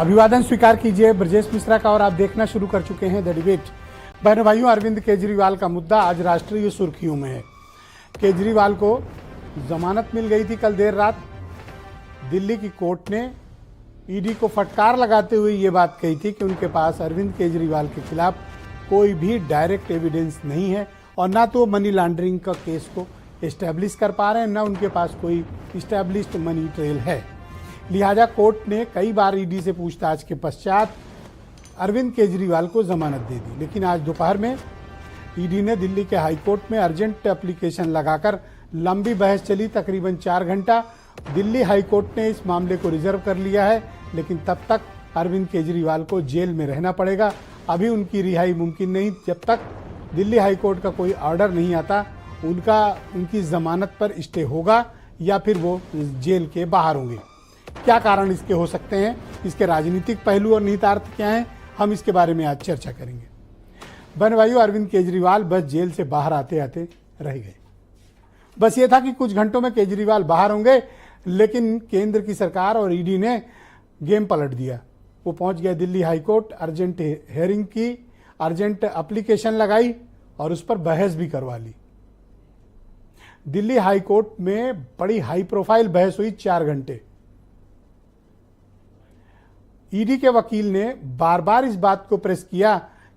अभिवादन स्वीकार कीजिए ब्रजेश मिश्रा का और आप देखना शुरू कर चुके हैं द डिबेट। बहनों भाइयों, अरविंद केजरीवाल का मुद्दा आज राष्ट्रीय सुर्खियों में है। केजरीवाल को जमानत मिल गई थी कल देर रात। दिल्ली की कोर्ट ने ईडी को फटकार लगाते हुए ये बात कही थी कि उनके पास अरविंद केजरीवाल के खिलाफ कोई भी डायरेक्ट एविडेंस नहीं है और ना तो मनी लॉन्ड्रिंग का केस को एस्टैब्लिश कर पा रहे हैं, ना उनके पास कोई इस्टेब्लिश्ड मनी ट्रेल है। लिहाजा कोर्ट ने कई बार ईडी से पूछताछ के पश्चात अरविंद केजरीवाल को जमानत दे दी। लेकिन आज दोपहर में ईडी ने दिल्ली के हाईकोर्ट में अर्जेंट एप्लीकेशन लगाकर लंबी बहस चली, तकरीबन 4 घंटा। दिल्ली हाईकोर्ट ने इस मामले को रिजर्व कर लिया है, लेकिन तब तक अरविंद केजरीवाल को जेल में रहना पड़ेगा। अभी उनकी रिहाई मुमकिन नहीं जब तक दिल्ली हाईकोर्ट का कोई ऑर्डर नहीं आता। उनकी जमानत पर स्टे होगा या फिर वो जेल के बाहर होंगे। क्या कारण इसके हो सकते हैं, इसके राजनीतिक पहलू और निहितार्थ क्या हैं, हम इसके बारे में आज चर्चा करेंगे। बहन भाइयों, अरविंद केजरीवाल बस जेल से बाहर आते आते रह गए। बस ये था कि कुछ घंटों में केजरीवाल बाहर होंगे, लेकिन केंद्र की सरकार और ईडी ने गेम पलट दिया। वो पहुंच गया दिल्ली हाईकोर्ट, अर्जेंट हेयरिंग की, अर्जेंट एप्लीकेशन लगाई और उस पर बहस भी करवा ली। दिल्ली हाईकोर्ट में बड़ी हाई प्रोफाइल बहस हुई 4 घंटे। ईडी के वकील ने बार बार इस बात को प्रेस किया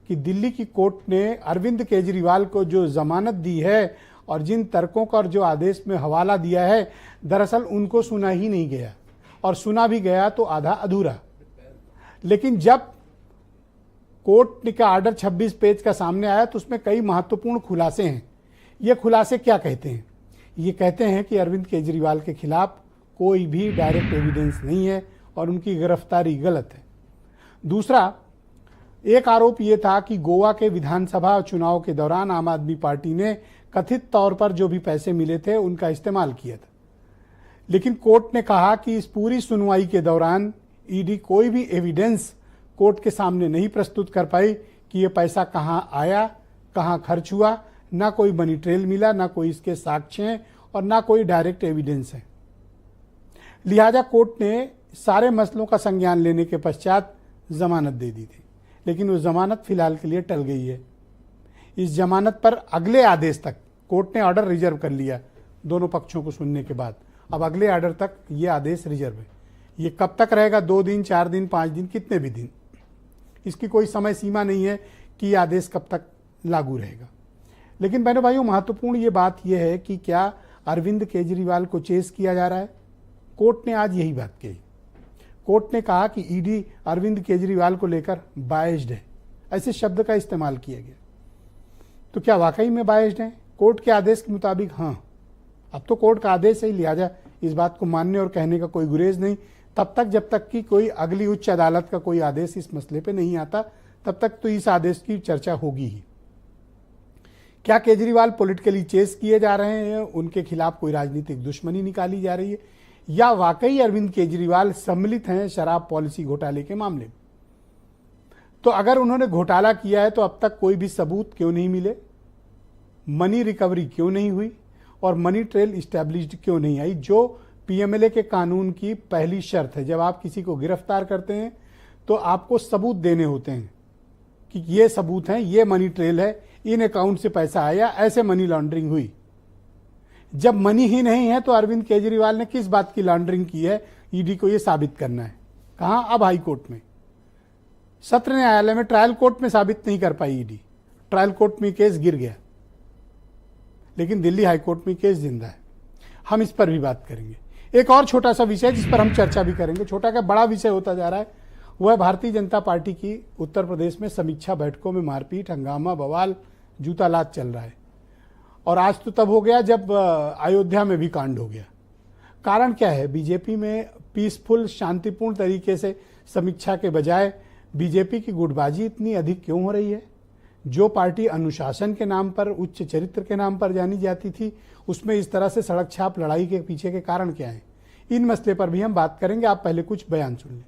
कि दिल्ली की कोर्ट ने अरविंद केजरीवाल को जो जमानत दी है और जिन तर्कों का और जो आदेश में हवाला दिया है, दरअसल उनको सुना ही नहीं गया, और सुना भी गया तो आधा अधूरा। लेकिन जब कोर्ट का ऑर्डर 26 पेज का सामने आया तो उसमें कई महत्वपूर्ण खुलासे हैं। ये खुलासे क्या कहते हैं? ये कहते हैं कि अरविंद केजरीवाल के खिलाफ कोई भी डायरेक्ट एविडेंस नहीं है और उनकी गिरफ्तारी गलत है। दूसरा, एक आरोप यह था कि गोवा के विधानसभा चुनाव के दौरान आम आदमी पार्टी ने कथित तौर पर जो भी पैसे मिले थे उनका इस्तेमाल किया था। लेकिन कोर्ट ने कहा कि इस पूरी सुनवाई के दौरान ईडी कोई भी एविडेंस कोर्ट के सामने नहीं प्रस्तुत कर पाई कि यह पैसा कहां आया, कहां खर्च हुआ। ना कोई मनी ट्रेल मिला, ना कोई इसके साक्ष्य हैं और ना कोई डायरेक्ट एविडेंस है। लिहाजा कोर्ट ने सारे मसलों का संज्ञान लेने के पश्चात जमानत दे दी थी, लेकिन वो जमानत फिलहाल के लिए टल गई है। इस जमानत पर अगले आदेश तक कोर्ट ने ऑर्डर रिजर्व कर लिया दोनों पक्षों को सुनने के बाद। अब अगले ऑर्डर तक ये आदेश रिजर्व है। ये कब तक रहेगा? 2 दिन, 4 दिन, 5 दिन, कितने भी दिन, इसकी कोई समय सीमा नहीं है कि ये आदेश कब तक लागू रहेगा। लेकिन बहनों भाइयों, महत्वपूर्ण ये बात यह है कि क्या अरविंद केजरीवाल को चेस किया जा रहा है? कोर्ट ने आज यही बात कही। कोर्ट ने कहा कि ईडी अरविंद केजरीवाल को लेकर बायस्ड है, ऐसे शब्द का इस्तेमाल किया गया। तो क्या वाकई में बायस्ड है? कोर्ट के आदेश के मुताबिक हाँ। अब तो कोर्ट का आदेश है, लिहाजा इस बात को मानने और कहने का कोई गुरेज नहीं। तब तक जब तक कि कोई अगली उच्च अदालत का कोई आदेश इस मसले पे नहीं आता, तब तक तो इस आदेश की चर्चा होगी ही। क्या केजरीवाल पॉलिटिकली चेस किए जा रहे हैं, उनके खिलाफ कोई राजनीतिक दुश्मनी निकाली जा रही है, या वाकई अरविंद केजरीवाल सम्मिलित हैं शराब पॉलिसी घोटाले के मामले में? तो अगर उन्होंने घोटाला किया है तो अब तक कोई भी सबूत क्यों नहीं मिले, मनी रिकवरी क्यों नहीं हुई और मनी ट्रेल इस्टेब्लिश्ड क्यों नहीं आई, जो पीएमएलए के कानून की पहली शर्त है। जब आप किसी को गिरफ्तार करते हैं तो आपको सबूत देने होते हैं कि ये सबूत हैं, ये मनी ट्रेल है, इन अकाउंट से पैसा आया, ऐसे मनी लॉन्ड्रिंग हुई। जब मनी ही नहीं है तो अरविंद केजरीवाल ने किस बात की लॉन्ड्रिंग की है, ईडी को यह साबित करना है। कहां? अब हाई कोर्ट में, सत्र न्यायालय में, ट्रायल कोर्ट में साबित नहीं कर पाई ईडी। ट्रायल कोर्ट में केस गिर गया, लेकिन दिल्ली हाई कोर्ट में केस जिंदा है। हम इस पर भी बात करेंगे। एक और छोटा सा विषय जिस पर हम चर्चा भी करेंगे, छोटा का बड़ा विषय होता जा रहा है, वह भारतीय जनता पार्टी की उत्तर प्रदेश में समीक्षा बैठकों में मारपीट, हंगामा, बवाल, जूतालात चल रहा है। और आज तो तब हो गया जब अयोध्या में भी कांड हो गया। कारण क्या है? बीजेपी में पीसफुल, शांतिपूर्ण तरीके से समीक्षा के बजाय बीजेपी की गुटबाजी इतनी अधिक क्यों हो रही है? जो पार्टी अनुशासन के नाम पर, उच्च चरित्र के नाम पर जानी जाती थी, उसमें इस तरह से सड़क छाप लड़ाई के पीछे के कारण क्या है? इन मसले पर भी हम बात करेंगे। आप पहले कुछ बयान सुन लें।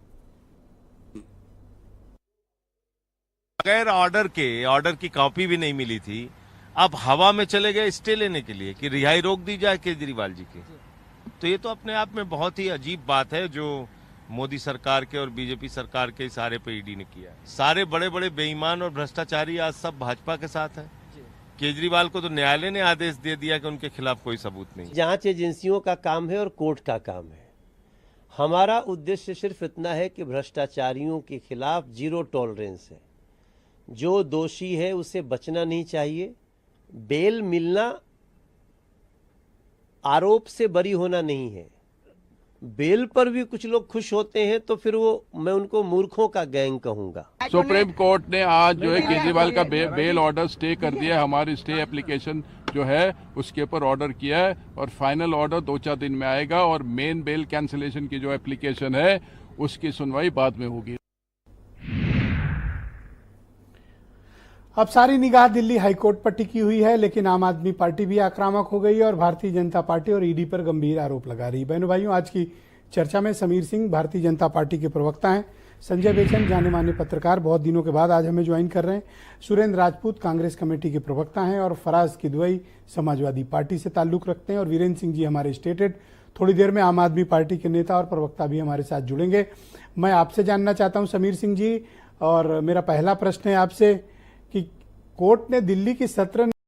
बगैर ऑर्डर की कॉपी भी नहीं मिली थी, अब हवा में चले गए स्टे लेने के लिए कि रिहाई रोक दी जाए केजरीवाल जी की। तो ये तो अपने आप में बहुत ही अजीब बात है, जो मोदी सरकार के और बीजेपी सरकार के इशारे पे ईडी ने किया है। सारे बड़े बड़े बेईमान और भ्रष्टाचारी आज सब भाजपा के साथ है। केजरीवाल को तो न्यायालय ने आदेश दे दिया कि उनके खिलाफ कोई सबूत नहीं। जांच एजेंसियों का काम है और कोर्ट का काम है। हमारा उद्देश्य सिर्फ इतना है कि भ्रष्टाचारियों के खिलाफ जीरो टॉलरेंस है। जो दोषी है उसे बचना नहीं चाहिए। बेल मिलना आरोप से बरी होना नहीं है। बेल पर भी कुछ लोग खुश होते हैं तो फिर वो मैं उनको मूर्खों का गैंग कहूंगा। सुप्रीम कोर्ट ने आज जो है केजरीवाल का बेल ऑर्डर स्टे कर दिया है। हमारी स्टे एप्लीकेशन जो है उसके ऊपर ऑर्डर किया है और फाइनल ऑर्डर 2-4 दिन में आएगा और मेन बेल कैंसिलेशन की जो एप्लीकेशन है उसकी सुनवाई बाद में होगी। अब सारी निगाह दिल्ली हाईकोर्ट पर टिकी हुई है, लेकिन आम आदमी पार्टी भी आक्रामक हो गई है और भारतीय जनता पार्टी और ईडी पर गंभीर आरोप लगा रही है। बहनों भाइयों, आज की चर्चा में समीर सिंह भारतीय जनता पार्टी के प्रवक्ता हैं, संजय बेचन जाने माने पत्रकार बहुत दिनों के बाद आज हमें ज्वाइन कर रहे हैं, सुरेंद्र राजपूत कांग्रेस कमेटी के प्रवक्ता हैं और फराज किदवई समाजवादी पार्टी से ताल्लुक रखते हैं और वीरेंद्र सिंह जी हमारे स्टेट हेड। थोड़ी देर में आम आदमी पार्टी के नेता और प्रवक्ता भी हमारे साथ जुड़ेंगे। मैं आपसे जानना चाहता हूं समीर सिंह जी, और मेरा पहला प्रश्न है आपसे कि कोर्ट ने दिल्ली की 17